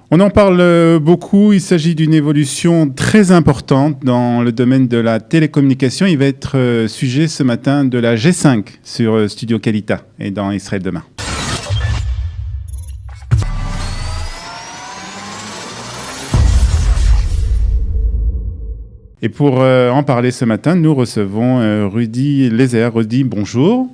On en parle beaucoup, il s'agit d'une évolution très importante dans le domaine de la télécommunication. Il va être sujet ce matin de la G5 sur Studio Calita et dans Israël demain. Et pour en parler ce matin, nous recevons Rudy Lézère. Rudy, bonjour.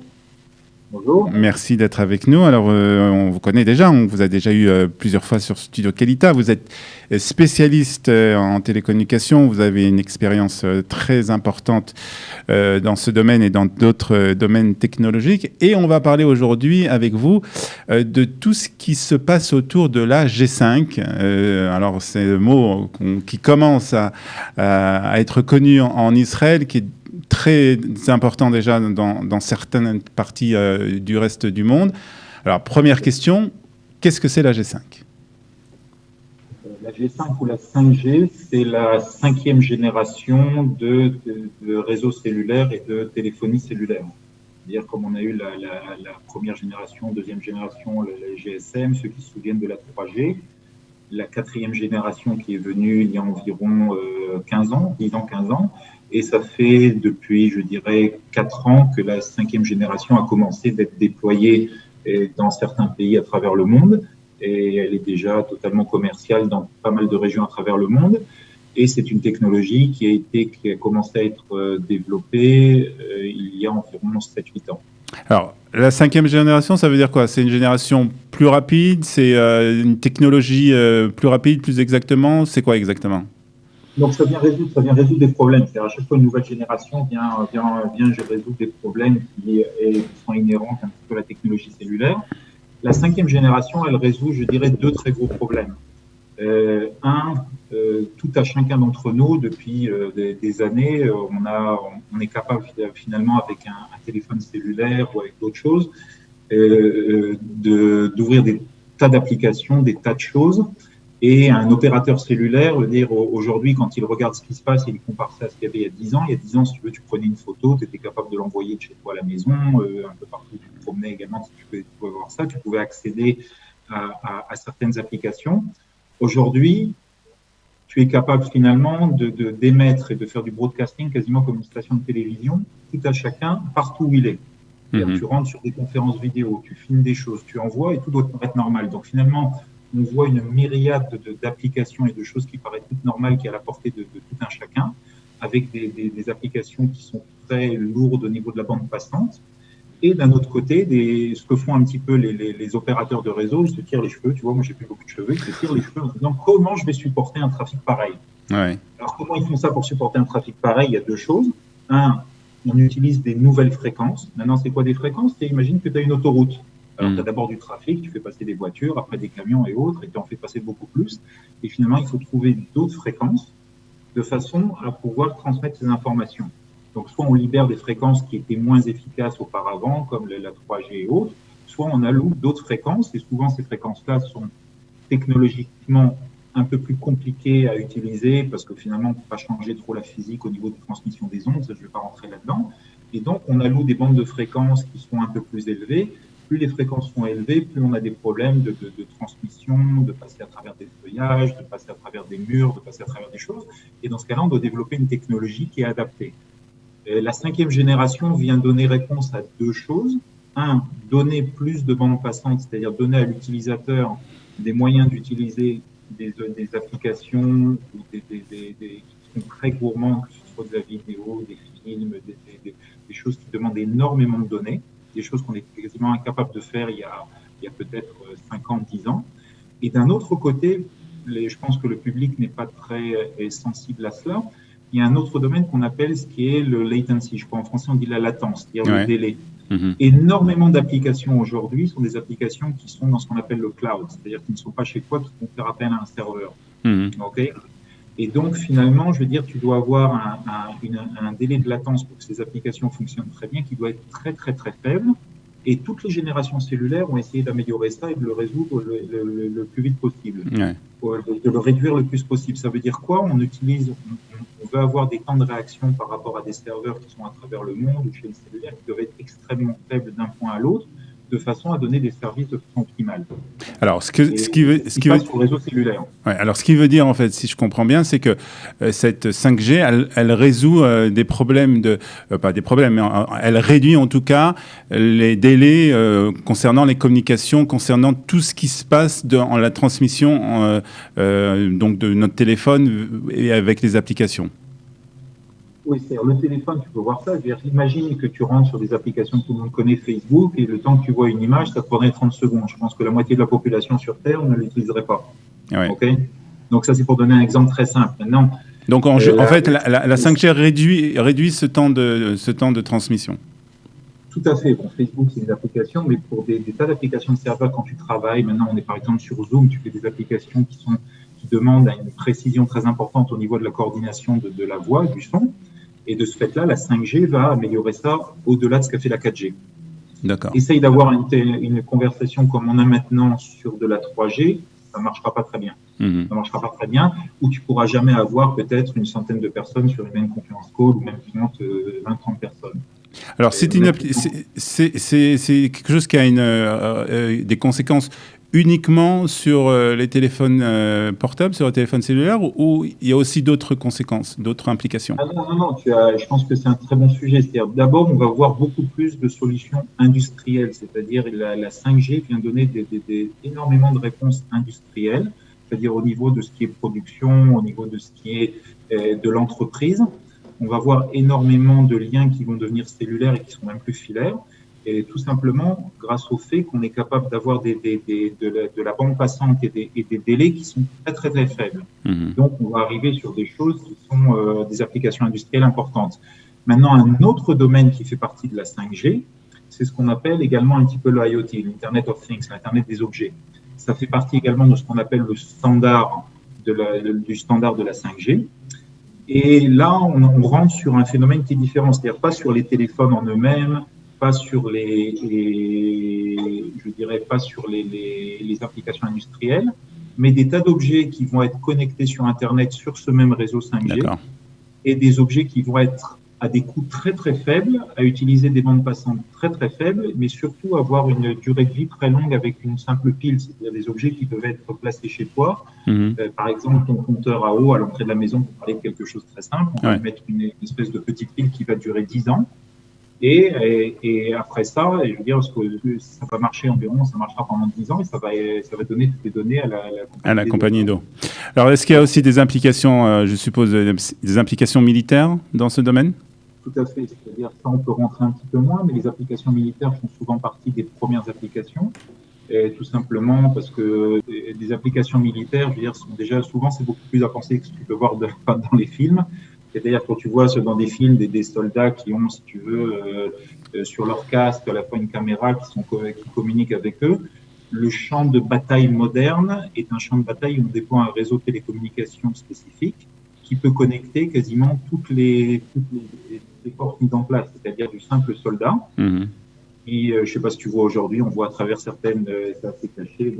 Bonjour. Merci d'être avec nous. Alors, on vous connaît déjà, on vous a déjà eu plusieurs fois sur Studio Calita. Vous êtes spécialiste en télécommunications, vous avez une expérience très importante dans ce domaine et dans d'autres domaines technologiques. Et on va parler aujourd'hui avec vous de tout ce qui se passe autour de la G5. Alors, c'est le mot qui commence à être connu en Israël, qui est très important déjà dans certaines parties du reste du monde. Alors, première question, qu'est-ce que c'est la G5 ? La G5 ou la 5G, c'est la 5e génération de réseaux cellulaires et de téléphonie cellulaire. C'est-à-dire comme on a eu la première génération, deuxième génération, la GSM, ceux qui se souviennent de la 3G, la 4e génération qui est venue il y a environ 15 ans, 10 ans, 15 ans, et ça fait depuis, je dirais, 4 ans que la 5e génération a commencé d'être déployée dans certains pays à travers le monde, et elle est déjà totalement commerciale dans pas mal de régions à travers le monde, et c'est une technologie qui a commencé à être développée il y a environ 7-8 ans. Alors, la 5e génération, ça veut dire quoi ? C'est une génération plus rapide ? C'est une technologie plus rapide, plus exactement ? C'est quoi exactement ? Donc, ça vient résoudre des problèmes. C'est-à-dire, à chaque fois, une nouvelle génération vient résoudre des problèmes qui sont inhérents un petit peu à la technologie cellulaire. La 5e génération, elle résout, je dirais, 2 très gros problèmes. Tout à chacun d'entre nous, depuis des années, on est capable finalement avec un téléphone cellulaire ou avec d'autres choses d'ouvrir des tas d'applications, des tas de choses. Et un opérateur cellulaire, veut dire aujourd'hui, quand il regarde ce qui se passe, il compare ça à ce qu'il y avait il y a 10 ans. Il y a 10 ans, si tu veux, tu prenais une photo, tu étais capable de l'envoyer de chez toi à la maison, un peu partout, tu te promenais également, si tu pouvais voir ça, tu pouvais accéder à certaines applications. Aujourd'hui, tu es capable finalement d'émettre et de faire du broadcasting quasiment comme une station de télévision, tout à chacun, partout où il est. Tu rentres sur des conférences vidéo, tu filmes des choses, tu envoies et tout doit être normal. Donc finalement, on voit une myriade d'applications et de choses qui paraissent toutes normales, qui est à la portée de tout un chacun, avec des applications qui sont très lourdes au niveau de la bande passante. Et d'un autre côté, ce que font un petit peu les opérateurs de réseau, ils se tirent les cheveux. Tu vois, moi, j'ai plus beaucoup de cheveux. Ils se tirent les cheveux en se disant comment je vais supporter un trafic pareil. Ouais. Alors, comment ils font ça pour supporter un trafic pareil ? Il y a 2 choses. On utilise des nouvelles fréquences. Maintenant, c'est quoi des fréquences ? Imagine que tu as une autoroute. Alors, tu as d'abord du trafic, tu fais passer des voitures, après des camions et autres, et tu en fais passer beaucoup plus. Et finalement, il faut trouver d'autres fréquences de façon à pouvoir transmettre ces informations. Donc, soit on libère des fréquences qui étaient moins efficaces auparavant, comme la 3G et autres, soit on alloue d'autres fréquences, et souvent ces fréquences-là sont technologiquement un peu plus compliquées à utiliser, parce que finalement, on ne peut pas changer trop la physique au niveau de transmission des ondes, ça, je ne vais pas rentrer là-dedans. Et donc, on alloue des bandes de fréquences qui sont un peu plus élevées. Plus les fréquences sont élevées, plus on a des problèmes de transmission, de passer à travers des feuillages, de passer à travers des murs, de passer à travers des choses. Et dans ce cas-là, on doit développer une technologie qui est adaptée. La 5e génération vient donner réponse à 2 choses. Donner plus de bandes passantes, c'est-à-dire donner à l'utilisateur des moyens d'utiliser des applications ou qui sont très gourmandes, que ce soit de la vidéo, des films, des choses qui demandent énormément de données, des choses qu'on est quasiment incapable de faire il y a peut-être 5 ans, 10 ans. Et d'un autre côté, je pense que le public n'est pas très sensible à cela. Il y a un autre domaine qu'on appelle ce qui est le latency. Je crois en français on dit la latence, c'est-à-dire le délai. Énormément d'applications aujourd'hui sont des applications qui sont dans ce qu'on appelle le cloud, c'est-à-dire qui ne sont pas chez toi, qui vont faire appel à un serveur. Okay. Et donc, finalement, je veux dire, tu dois avoir un délai de latence pour que ces applications fonctionnent très bien, qui doit être très, très, très faible. Et toutes les générations cellulaires ont essayé d'améliorer ça et de le résoudre le plus vite possible, de le réduire le plus possible. Ça veut dire quoi ? On veut avoir des temps de réaction par rapport à des serveurs qui sont à travers le monde ou chez les cellulaires qui doivent être extrêmement faibles d'un point à l'autre, de façon à donner des services de façon optimale. Alors, ce qui veut sur le réseau cellulaire. Ouais, alors, ce qui veut dire, en fait, si je comprends bien, c'est que cette 5G, elle résout des problèmes pas des problèmes, mais elle réduit en tout cas les délais concernant les communications, concernant tout ce qui se passe dans la transmission donc de notre téléphone et avec les applications. Oui, c'est-à-dire le téléphone, tu peux voir ça. Imagine que tu rentres sur des applications que tout le monde connaît, Facebook, et le temps que tu vois une image, ça te prendrait 30 secondes. Je pense que la moitié de la population sur Terre ne l'utiliserait pas. Ouais. Okay, donc ça, c'est pour donner un exemple très simple. Maintenant, donc en fait, la 5G réduit ce temps de transmission. Tout à fait. Bon, Facebook, c'est une application, mais pour des tas d'applications de serveur, quand tu travailles, maintenant, on est par exemple sur Zoom, tu fais des applications qui demandent une précision très importante au niveau de la coordination de la voix, du son. Et de ce fait-là, la 5G va améliorer ça au-delà de ce qu'a fait la 4G. D'accord. Essaye d'avoir une conversation comme on a maintenant sur de la 3G, ça ne marchera pas très bien. Mm-hmm. Ça ne marchera pas très bien, ou tu ne pourras jamais avoir peut-être une centaine de personnes sur une même conference call, ou même 20-30 personnes. Alors, c'est quelque chose qui a des conséquences uniquement sur les téléphones portables, sur les téléphones cellulaires, ou il y a aussi d'autres conséquences, d'autres implications? Non. Je pense que c'est un très bon sujet. C'est-à-dire, d'abord, on va voir beaucoup plus de solutions industrielles, c'est-à-dire la 5G vient donner énormément de réponses industrielles, c'est-à-dire au niveau de ce qui est production, au niveau de ce qui est de l'entreprise. On va voir énormément de liens qui vont devenir cellulaires et qui sont même plus filaires. Et tout simplement grâce au fait qu'on est capable d'avoir de la bande passante et des délais qui sont très, très, très faibles. Mmh. Donc, on va arriver sur des choses qui sont des applications industrielles importantes. Maintenant, un autre domaine qui fait partie de la 5G, c'est ce qu'on appelle également un petit peu le IoT, l'Internet of Things, l'Internet des objets. Ça fait partie également de ce qu'on appelle le standard du standard de la 5G. Et là, on rentre sur un phénomène qui est différent, c'est-à-dire pas sur les téléphones en eux-mêmes, pas sur les applications industrielles, mais des tas d'objets qui vont être connectés sur Internet sur ce même réseau 5G. D'accord. Et des objets qui vont être à des coûts très très faibles, à utiliser des bandes passantes très très faibles, mais surtout avoir une durée de vie très longue avec une simple pile, c'est-à-dire des objets qui peuvent être placés chez toi. Mmh. Par exemple, ton compteur à eau à l'entrée de la maison, pour parler de quelque chose de très simple, on va mettre une espèce de petite pile qui va durer 10 ans. Et après ça, je veux dire, ça va marcher environ, ça marchera pendant 10 ans et ça va donner toutes les données à la compagnie d'eau. Alors, est-ce qu'il y a aussi des implications, je suppose, des implications militaires dans ce domaine? Tout à fait. C'est-à-dire, ça, on peut rentrer un petit peu moins, mais les applications militaires font souvent partie des premières applications. Et tout simplement parce que des applications militaires, je veux dire, sont déjà, souvent, c'est beaucoup plus avancé que ce que tu peux voir dans les films. C'est-à-dire, quand tu vois dans des films des soldats qui ont, si tu veux, sur leur casque, à la fois une caméra qui communique avec eux, le champ de bataille moderne est un champ de bataille où on déploie un réseau de télécommunications spécifique qui peut connecter quasiment toutes les forces mises en place, c'est-à-dire du simple soldat. Mmh. Et je ne sais pas si tu vois aujourd'hui, on voit à travers certaines, c'est assez caché,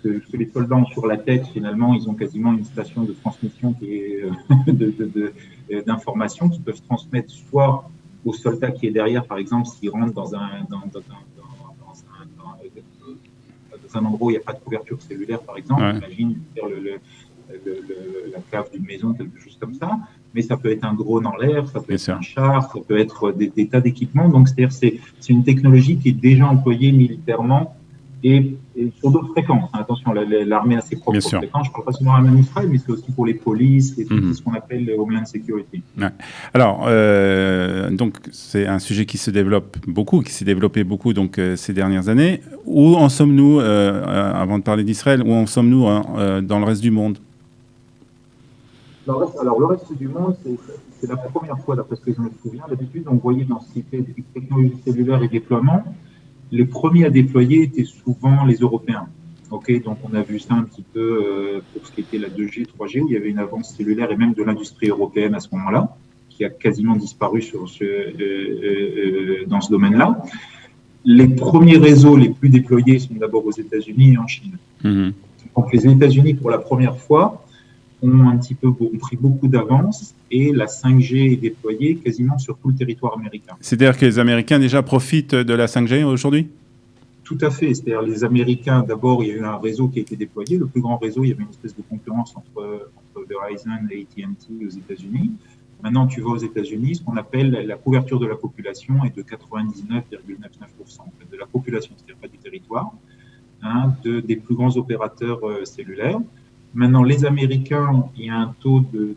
que les soldats ont sur la tête, finalement, ils ont quasiment une station de transmission qui est d'informations qui peuvent transmettre soit au soldat qui est derrière, par exemple, s'il rentre dans un endroit où il n'y a pas de couverture cellulaire, par exemple, imagine la cave d'une maison, quelque chose comme ça, mais ça peut être un drone en l'air, ça peut être un char, ça peut être des tas d'équipements. Donc, c'est-à-dire c'est une technologie qui est déjà employée militairement et sur d'autres fréquences. Attention, l'armée a ses propres fréquences. Je ne parle pas seulement de l'armée d'Israël, mais c'est aussi pour les polices et tout ce qu'on appelle Homeland Security. Ouais. Alors, donc, c'est un sujet qui se développe beaucoup, qui s'est développé beaucoup donc, ces dernières années. Où en sommes-nous, avant de parler d'Israël, où en sommes-nous dans le reste du monde? Alors, le reste du monde, c'est la première fois, d'après ce que je me souviens. D'habitude, on voyait dans ce qui était des technologies cellulaires et déploiement, les premiers à déployer étaient souvent les Européens. Okay, donc, on a vu ça un petit peu pour ce qui était la 2G, 3G, où il y avait une avance cellulaire et même de l'industrie européenne à ce moment-là, qui a quasiment disparu dans ce domaine-là. Les premiers réseaux les plus déployés sont d'abord aux États-Unis et en Chine. Mmh. Donc, les États-Unis, pour la première fois, ont pris beaucoup d'avance et la 5G est déployée quasiment sur tout le territoire américain. C'est-à-dire que les Américains déjà profitent de la 5G aujourd'hui? Tout à fait. C'est-à-dire les Américains, d'abord, il y a eu un réseau qui a été déployé. Le plus grand réseau, il y avait une espèce de concurrence entre Verizon et AT&T aux États-Unis. Maintenant, tu vas aux États-Unis, ce qu'on appelle la couverture de la population est de 99,99%. En fait, de la population, c'est-à-dire pas du territoire, des plus grands opérateurs cellulaires. Maintenant, les Américains, il y a un taux de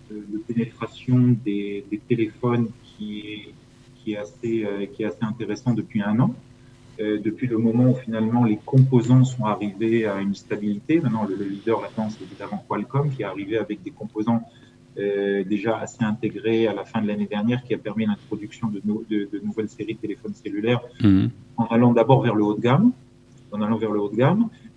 pénétration des téléphones qui est assez intéressant depuis un an. Depuis le moment où finalement les composants sont arrivés à une stabilité. Maintenant, le leader là-dedans, c'est évidemment Qualcomm, qui est arrivé avec des composants déjà assez intégrés à la fin de l'année dernière, qui a permis l'introduction de nouvelles séries de téléphones cellulaires en allant d'abord vers le haut de gamme,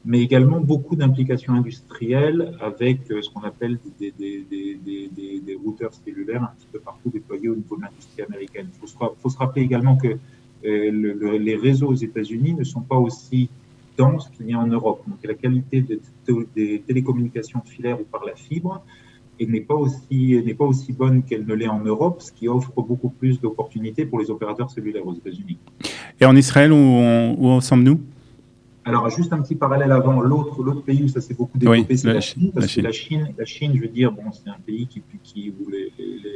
mais également beaucoup d'implications industrielles avec ce qu'on appelle des routeurs cellulaires un petit peu partout déployés au niveau de l'industrie américaine. Il faut se rappeler également que les réseaux aux États-Unis ne sont pas aussi denses qu'il y a en Europe. Donc la qualité des télécommunications filaires ou par la fibre n'est pas aussi bonne qu'elle ne l'est en Europe, ce qui offre beaucoup plus d'opportunités pour les opérateurs cellulaires aux États-Unis. Et en Israël, où en sommes-nous ? Alors, juste un petit parallèle avant, l'autre pays où ça s'est beaucoup développé, c'est la Chine. Parce que la Chine, je veux dire, bon, c'est un pays où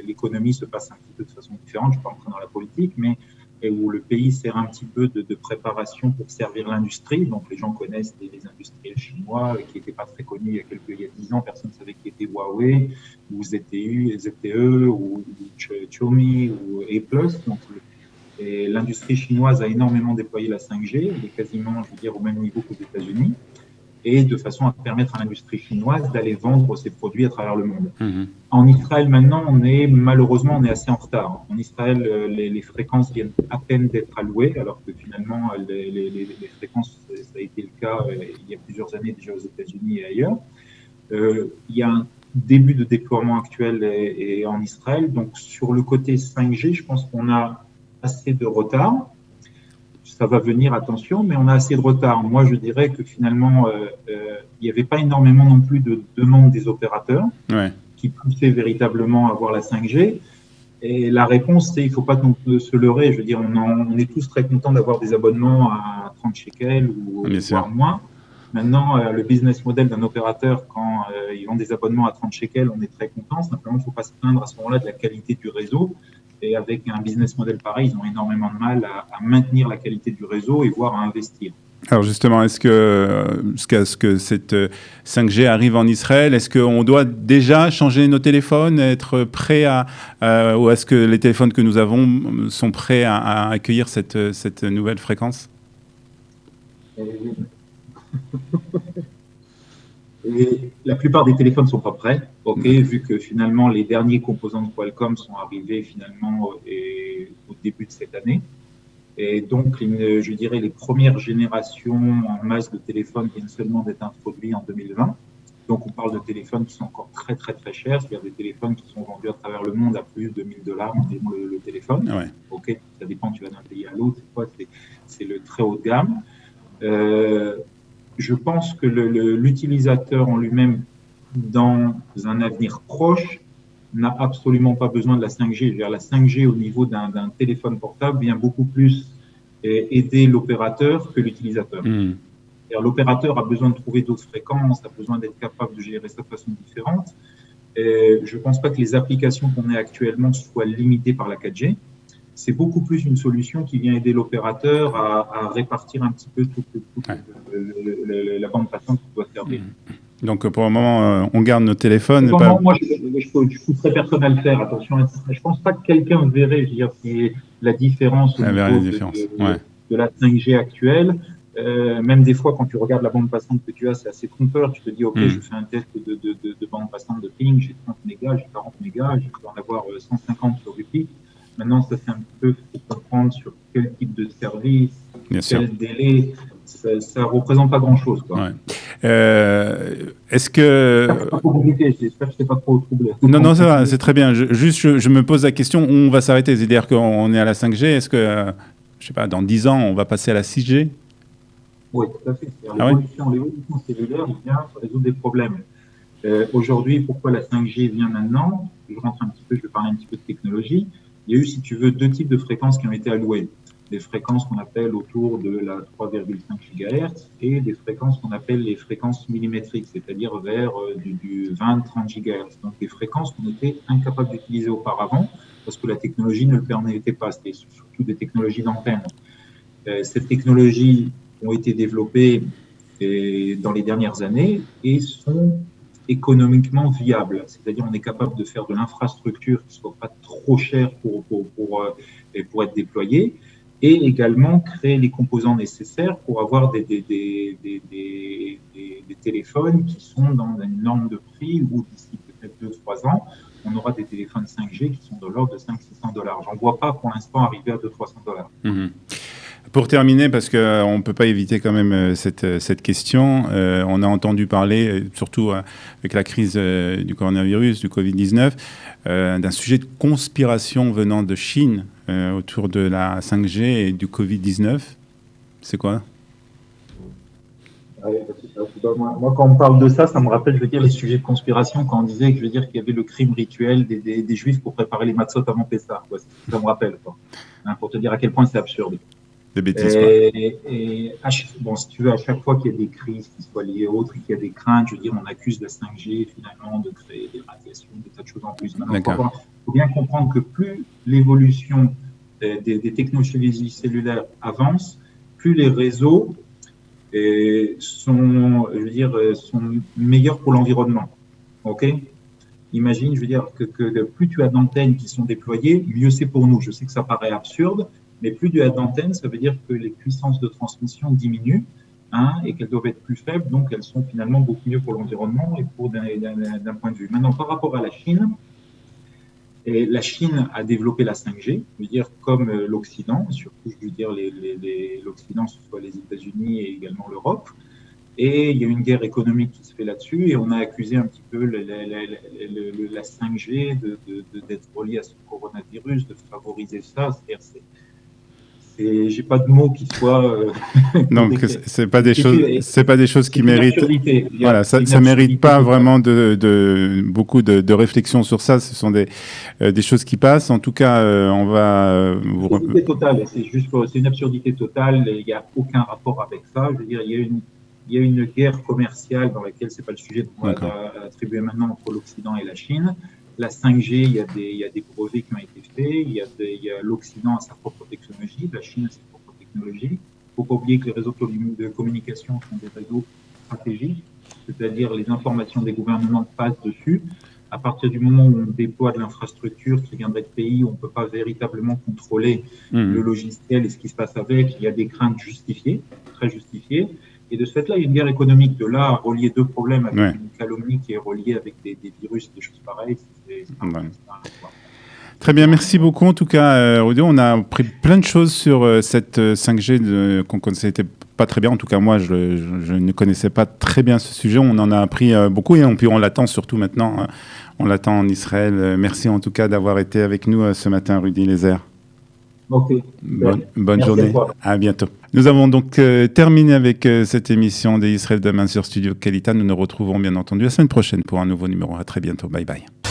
l'économie se passe un petit peu de façon différente, je ne vais pas rentrer dans la politique, mais où le pays sert un petit peu de préparation pour servir l'industrie. Donc, les gens connaissent les industriels chinois qui n'étaient pas très connus il y a 10 ans. Personne ne savait qui était Huawei, ou ZTE, ou Xiaomi, ou A+. Donc, et l'industrie chinoise a énormément déployé la 5G. Elle est quasiment, je veux dire, au même niveau qu'aux États-Unis. Et de façon à permettre à l'industrie chinoise d'aller vendre ses produits à travers le monde. En Israël, maintenant, on est assez en retard. En Israël, les fréquences viennent à peine d'être allouées, alors que finalement, les fréquences, ça a été le cas il y a plusieurs années déjà aux États-Unis et ailleurs. Il y a un début de déploiement actuel et en Israël. Donc, sur le côté 5G, je pense qu'on a assez de retard. Ça va venir, attention, mais on a assez de retard. Moi, je dirais que finalement, il n'y avait pas énormément non plus de demandes des opérateurs qui poussaient véritablement à avoir la 5G. Et la réponse, c'est il ne faut pas se leurrer. Je veux dire, on est tous très contents d'avoir des abonnements à 30 shekels ou voire moins. Maintenant, le business model d'un opérateur, quand ils vendent des abonnements à 30 shekels, on est très content. Simplement, il ne faut pas se plaindre à ce moment-là de la qualité du réseau. Et avec un business model pareil, ils ont énormément de mal à maintenir la qualité du réseau et voire à investir. Alors justement, est-ce que cette 5G arrive en Israël ? Est-ce qu'on doit déjà changer nos téléphones, être prêts ou est-ce que les téléphones que nous avons sont prêts à accueillir cette nouvelle fréquence ? Et la plupart des téléphones ne sont pas prêts, vu que finalement les derniers composants de Qualcomm sont arrivés finalement au début de cette année. Et donc, je dirais, les premières générations en masse de téléphones viennent seulement d'être introduits en 2020. Donc, on parle de téléphones qui sont encore très, très, très chers, c'est-à-dire des téléphones qui sont vendus à travers le monde à plus de $1 000 le téléphone. Ouais. Ça dépend, tu vas d'un pays à l'autre, c'est le très haut de gamme. Je pense que l'utilisateur en lui-même, dans un avenir proche, n'a absolument pas besoin de la 5G. La 5G au niveau d'un téléphone portable vient beaucoup plus aider l'opérateur que l'utilisateur. L'opérateur a besoin de trouver d'autres fréquences, a besoin d'être capable de gérer ça de façon différente. Je ne pense pas que les applications qu'on a actuellement soient limitées par la 4G. C'est beaucoup plus une solution qui vient aider l'opérateur à répartir un petit peu toute la bande passante qu'il doit servir. Donc, pour le moment, on garde nos téléphones. Moi, je pousserais personne à le faire. Attention, je ne pense pas que quelqu'un verrait la différence au niveau de la 5G actuelle. Même des fois, quand tu regardes la bande passante que tu as, c'est assez trompeur. Tu te dis, OK, je fais un test de bande passante de ping, j'ai 30 mégas, j'ai 40 mégas, je peux en avoir 150 sur Wi-Fi. Maintenant, ça, c'est un peu pour comprendre sur quel type de service, quel délai. Ça ne représente pas grand-chose. Est-ce que... C'est pas trop compliqué, j'espère que je ne t'ai pas trop troublé. Non, ça va, c'est très bien. Je me pose la question, on va s'arrêter. C'est-à-dire qu'on est à la 5G. Est-ce que, je ne sais pas, dans 10 ans, on va passer à la 6G ? Oui, tout à fait. L'évolution cellulaire vient résoudre des problèmes. Aujourd'hui, pourquoi la 5G vient maintenant ? Je vais parler un petit peu de technologie. Il y a eu, si tu veux, deux types de fréquences qui ont été allouées. des fréquences qu'on appelle autour de la 3,5 GHz et des fréquences qu'on appelle les fréquences millimétriques, c'est-à-dire vers du 20-30 GHz. Donc des fréquences qu'on était incapable d'utiliser auparavant parce que la technologie ne le permettait pas. C'était surtout des technologies d'antenne. Ces technologies ont été développées dans les dernières années et sont économiquement viables. C'est-à-dire on est capable de faire de l'infrastructure qui ne soit pas trop chère pour être déployée et également créer les composants nécessaires pour avoir des téléphones qui sont dans une norme de prix où d'ici peut-être 2-3 ans, on aura des téléphones 5G qui sont de l'ordre de $500-600. J'en vois pas pour l'instant arriver à $200-300. Mmh. Pour terminer, parce qu'on ne peut pas éviter quand même cette question, on a entendu parler, surtout avec la crise du coronavirus, du Covid-19, d'un sujet de conspiration venant de Chine autour de la 5G et du Covid-19. C'est quoi ? Moi, quand on parle de ça, ça me rappelle, je veux dire, les sujets de conspiration, quand on disait que, je veux dire, qu'il y avait le crime rituel des Juifs pour préparer les matzot avant Pessah. Ça me rappelle, quoi. Hein, pour te dire à quel point c'est absurde. Des bêtises, quoi. Bon, si tu veux, à chaque fois qu'il y a des crises qui soient liées à autres et qu'il y a des craintes, je veux dire, on accuse la 5G finalement de créer des radiations, des tas de choses en plus. Maintenant, il faut bien comprendre que plus l'évolution des technologies cellulaires avance, plus les réseaux sont meilleurs pour l'environnement. Ok ? Imagine, je veux dire, que plus tu as d'antennes qui sont déployées, mieux c'est pour nous. Je sais que ça paraît absurde, mais plus tu as d'antennes, ça veut dire que les puissances de transmission diminuent et qu'elles doivent être plus faibles, donc elles sont finalement beaucoup mieux pour l'environnement et d'un point de vue. Maintenant, par rapport à la Chine, la Chine a développé la 5G, je veux dire, comme l'Occident, surtout, je veux dire, l'Occident, ce soit les États-Unis et également l'Europe. Et il y a une guerre économique qui se fait là-dessus et on a accusé un petit peu la 5G d'être reliée à ce coronavirus, de favoriser ça. J'ai pas de mots qui soient. Donc c'est pas des choses qui méritent. Voilà, ça mérite pas vraiment beaucoup de réflexion sur ça. Ce sont des choses qui passent. En tout cas, on va. Absurdité totale. C'est une absurdité totale. Il n'y a aucun rapport avec ça. Je veux dire, il y a une guerre commerciale dans laquelle c'est pas le sujet qu'on va attribuer maintenant entre l'Occident et la Chine. La 5G, il y a des brevets qui ont été faits. Il y a l'Occident a sa propre technologie, la Chine a sa propre technologie. Il ne faut pas oublier que les réseaux de communication sont des réseaux stratégiques, c'est-à-dire les informations des gouvernements passent dessus. À partir du moment où on déploie de l'infrastructure qui viendrait de pays où on ne peut pas véritablement contrôler le logiciel et ce qui se passe avec, il y a des craintes justifiées, très justifiées. Et de ce fait-là, il y a une guerre économique. De là à relier deux problèmes avec une calomnie qui est reliée avec des virus, des choses pareilles, Très bien, merci beaucoup. En tout cas, Rudy, on a appris plein de choses sur cette 5G qu'on ne connaissait pas très bien. En tout cas, moi, je ne connaissais pas très bien ce sujet. On en a appris beaucoup et on l'attend surtout maintenant. On l'attend en Israël. Merci en tout cas d'avoir été avec nous ce matin, Rudy Lézère. Okay. Bonne journée. À bientôt. Nous avons donc terminé avec cette émission d'Israël demain sur Studio Kalita. Nous nous retrouvons bien entendu la semaine prochaine pour un nouveau numéro. À très bientôt. Bye bye.